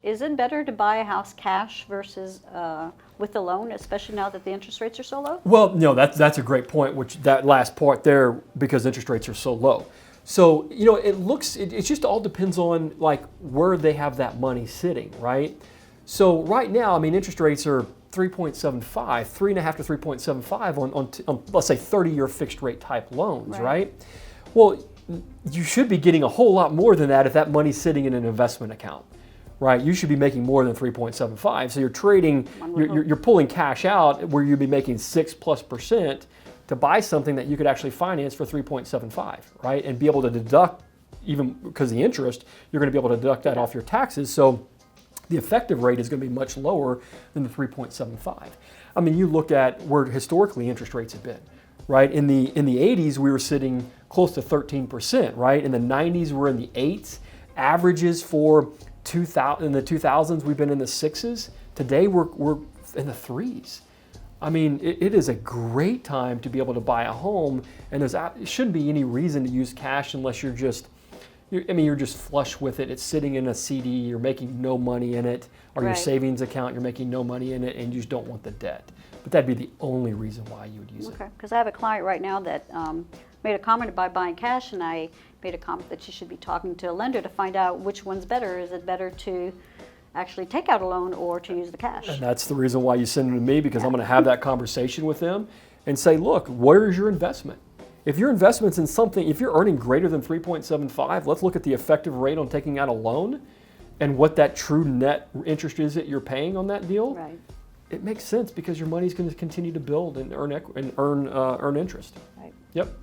Is it better to buy a house cash versus with a loan, especially now that the interest rates are so low? Well, no, that's a great point, which that last part there, because interest rates are so low. So, it just all depends on like where they have that money sitting, right? So right now, I mean, interest rates are 3.75, 3.5 to 3.75 on let's say 30-year fixed rate type loans, right? Well, you should be getting a whole lot more than that if that money's sitting in an investment account, right? You should be making more than 3.75. So you're trading, you're pulling cash out where you'd be making 6+% to buy something that you could actually finance for 3.75, right? And be able to deduct, even because of the interest, you're going to be able to deduct that off your taxes. So the effective rate is going to be much lower than the 3.75. I mean, you look at where historically interest rates have been, right? In the 80s, we were sitting close to 13%, right? In the 90s, we're in the 8s. Averages for in the 2000s, we've been in the 6s. Today, we're in the 3s. I mean, it is a great time to be able to buy a home, and there shouldn't be any reason to use cash unless you're just flush with it. It's sitting in a CD, you're making no money in it, or your savings account, you're making no money in it, and you just don't want the debt. But that'd be the only reason why you would use it. Okay, because I have a client right now that made a comment about buying cash, and I made a comment that she should be talking to a lender to find out which one's better. Is it better to actually take out a loan or to use the cash? And that's the reason why you send them to me, because I'm going to have that conversation with them and say, look, where is your investment? If your investment's in something, if you're earning greater than 3.75, let's look at the effective rate on taking out a loan and what that true net interest is that you're paying on that deal. Right. It makes sense because your money's going to continue to build and earn interest. Right. Yep.